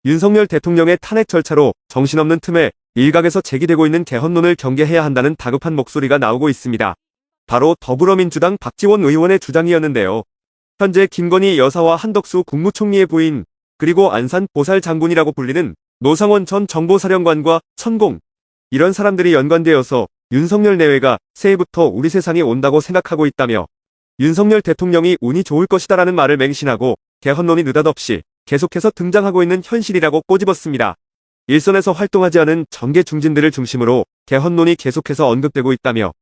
윤석열 대통령의 탄핵 절차로 정신없는 틈에 일각에서 제기되고 있는 개헌론을 경계해야 한다는 다급한 목소리가 나오고 있습니다. 바로 더불어민주당 박지원 의원의 주장이었는데요. 현재 김건희 여사와 한덕수 국무총리의 부인, 그리고 안산 보살 장군이라고 불리는 노상원 전 정보사령관과 천공, 이런 사람들이 연관되어서 윤석열 내외가 새해부터 우리 세상에 온다고 생각하고 있다며 윤석열 대통령이 운이 좋을 것이다라는 말을 맹신하고 개헌론이 느닷없이 계속해서 등장하고 있는 현실이라고 꼬집었습니다. 일선에서 활동하지 않은 정계 중진들을 중심으로 개헌론이 계속해서 언급되고 있다며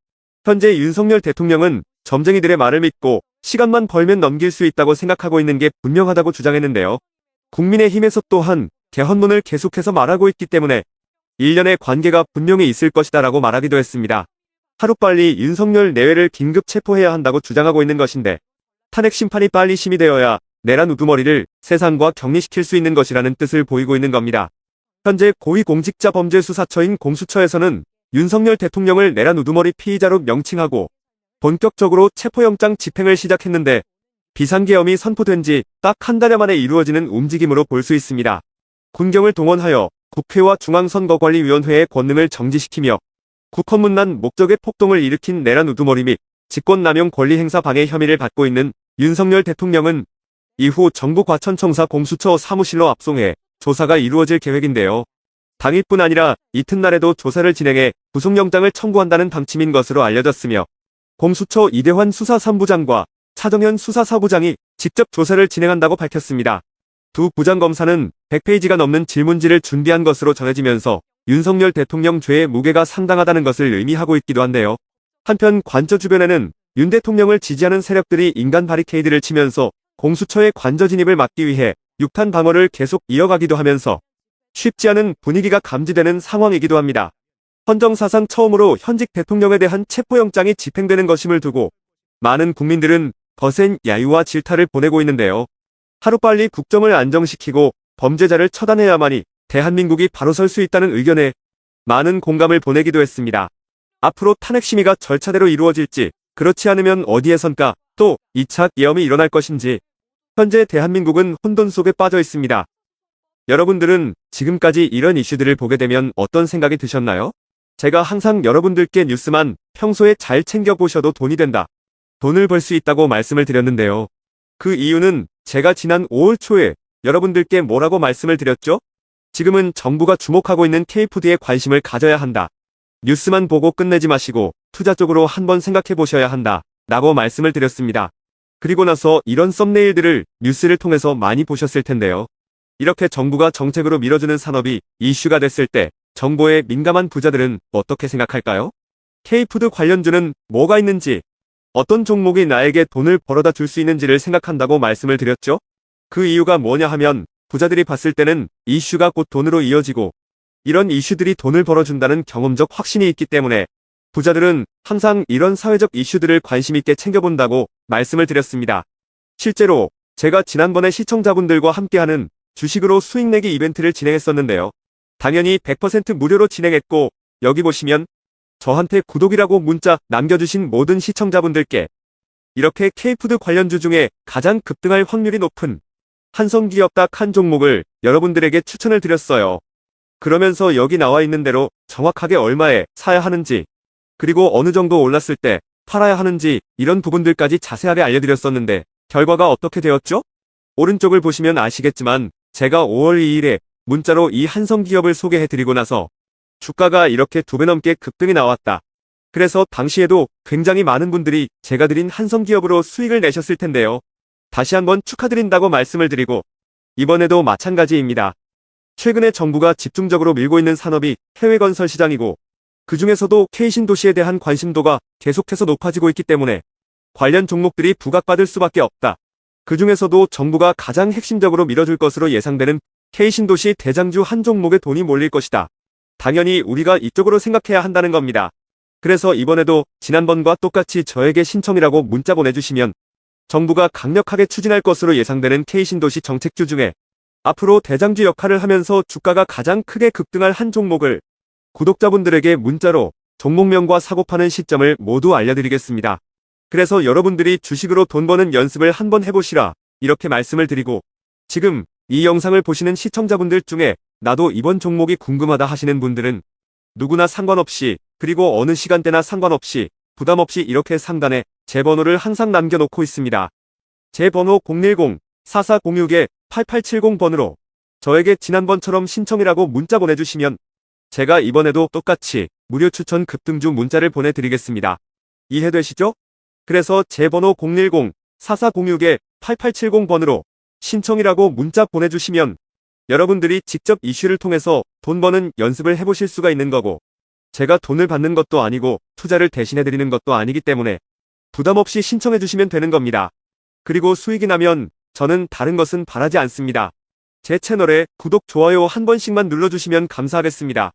현재 윤석열 대통령은 점쟁이들의 말을 믿고 시간만 벌면 넘길 수 있다고 생각하고 있는 게 분명하다고 주장했는데요. 국민의힘에서 또한 개헌론을 계속해서 말하고 있기 때문에 일련의 관계가 분명히 있을 것이다라고 말하기도 했습니다. 하루빨리 윤석열 내외를 긴급 체포해야 한다고 주장하고 있는 것인데 탄핵 심판이 빨리 심의되어야 내란 우두머리를 세상과 격리시킬 수 있는 것이라는 뜻을 보이고 있는 겁니다. 현재 고위공직자범죄수사처인 공수처에서는 윤석열 대통령을 내란 우두머리 피의자로 명칭하고 본격적으로 체포영장 집행을 시작했는데 비상계엄이 선포된 지 딱 한 달 만에 이루어지는 움직임으로 볼 수 있습니다. 군경을 동원하여 국회와 중앙선거관리위원회의 권능을 정지시키며 국헌문란 목적의 폭동을 일으킨 내란 우두머리 및 직권남용 권리행사 방해 혐의를 받고 있는 윤석열 대통령은 이후 정부 과천청사 공수처 사무실로 압송해 조사가 이루어질 계획인데요. 당일뿐 아니라 이튿날에도 조사를 진행해 구속영장을 청구한다는 방침인 것으로 알려졌으며 공수처 이대환 수사삼부장과 차정현 수사사부장이 직접 조사를 진행한다고 밝혔습니다. 두 부장검사는 100페이지가 넘는 질문지를 준비한 것으로 전해지면서 윤석열 대통령 죄의 무게가 상당하다는 것을 의미하고 있기도 한데요. 한편 관저 주변에는 윤 대통령을 지지하는 세력들이 인간 바리케이드를 치면서 공수처의 관저 진입을 막기 위해 육탄 방어를 계속 이어가기도 하면서 쉽지 않은 분위기가 감지되는 상황이기도 합니다. 헌정사상 처음으로 현직 대통령에 대한 체포영장이 집행되는 것임을 두고 많은 국민들은 거센 야유와 질타를 보내고 있는데요. 하루빨리 국정을 안정시키고 범죄자를 처단해야만이 대한민국이 바로 설 수 있다는 의견에 많은 공감을 보내기도 했습니다. 앞으로 탄핵 심의가 절차대로 이루어질지, 그렇지 않으면 어디에선가 또 2차 계엄이 일어날 것인지 현재 대한민국은 혼돈 속에 빠져 있습니다. 여러분들은 지금까지 이런 이슈들을 보게 되면 어떤 생각이 드셨나요? 제가 항상 여러분들께 뉴스만 평소에 잘 챙겨보셔도 돈이 된다, 돈을 벌 수 있다고 말씀을 드렸는데요. 그 이유는 제가 지난 5월 초에 여러분들께 뭐라고 말씀을 드렸죠? 지금은 정부가 주목하고 있는 K푸드에 관심을 가져야 한다. 뉴스만 보고 끝내지 마시고 투자 쪽으로 한번 생각해 보셔야 한다 라고 말씀을 드렸습니다. 그리고 나서 이런 썸네일들을 뉴스를 통해서 많이 보셨을 텐데요. 이렇게 정부가 정책으로 밀어주는 산업이 이슈가 됐을 때 정보에 민감한 부자들은 어떻게 생각할까요? K푸드 관련주는 뭐가 있는지, 어떤 종목이 나에게 돈을 벌어다 줄 수 있는지를 생각한다고 말씀을 드렸죠? 그 이유가 뭐냐 하면 부자들이 봤을 때는 이슈가 곧 돈으로 이어지고 이런 이슈들이 돈을 벌어준다는 경험적 확신이 있기 때문에 부자들은 항상 이런 사회적 이슈들을 관심 있게 챙겨본다고 말씀을 드렸습니다. 실제로 제가 지난번에 시청자분들과 함께하는 주식으로 수익 내기 이벤트를 진행했었는데요. 당연히 100% 무료로 진행했고 여기 보시면 저한테 구독이라고 문자 남겨주신 모든 시청자분들께 이렇게 K푸드 관련주 중에 가장 급등할 확률이 높은 한성기업 딱 한 종목을 여러분들에게 추천을 드렸어요. 그러면서 여기 나와 있는 대로 정확하게 얼마에 사야 하는지, 그리고 어느 정도 올랐을 때 팔아야 하는지 이런 부분들까지 자세하게 알려드렸었는데 결과가 어떻게 되었죠? 오른쪽을 보시면 아시겠지만 제가 5월 2일에 문자로 이 한성기업을 소개해드리고 나서 주가가 이렇게 2배 넘게 급등이 나왔다. 그래서 당시에도 굉장히 많은 분들이 제가 드린 한성기업으로 수익을 내셨을 텐데요. 다시 한번 축하드린다고 말씀을 드리고 이번에도 마찬가지입니다. 최근에 정부가 집중적으로 밀고 있는 산업이 해외 건설 시장이고 그 중에서도 K신도시에 대한 관심도가 계속해서 높아지고 있기 때문에 관련 종목들이 부각받을 수밖에 없다. 그 중에서도 정부가 가장 핵심적으로 밀어줄 것으로 예상되는 K신도시 대장주 한 종목에 돈이 몰릴 것이다. 당연히 우리가 이쪽으로 생각해야 한다는 겁니다. 그래서 이번에도 지난번과 똑같이 저에게 신청이라고 문자 보내주시면 정부가 강력하게 추진할 것으로 예상되는 K신도시 정책주 중에 앞으로 대장주 역할을 하면서 주가가 가장 크게 급등할 한 종목을 구독자분들에게 문자로 종목명과 사고 파는 시점을 모두 알려드리겠습니다. 그래서 여러분들이 주식으로 돈 버는 연습을 한번 해보시라 이렇게 말씀을 드리고 지금 이 영상을 보시는 시청자분들 중에 나도 이번 종목이 궁금하다 하시는 분들은 누구나 상관없이, 그리고 어느 시간대나 상관없이 부담 없이 이렇게 상단에 제 번호를 항상 남겨놓고 있습니다. 제 번호 010-4406-8870번으로 저에게 지난번처럼 신청이라고 문자 보내주시면 제가 이번에도 똑같이 무료 추천 급등주 문자를 보내드리겠습니다. 이해되시죠? 그래서 제 번호 010-4406-8870번으로 신청이라고 문자 보내주시면 여러분들이 직접 이슈를 통해서 돈 버는 연습을 해보실 수가 있는 거고, 제가 돈을 받는 것도 아니고 투자를 대신해드리는 것도 아니기 때문에 부담 없이 신청해주시면 되는 겁니다. 그리고 수익이 나면 저는 다른 것은 바라지 않습니다. 제 채널에 구독, 좋아요 한 번씩만 눌러주시면 감사하겠습니다.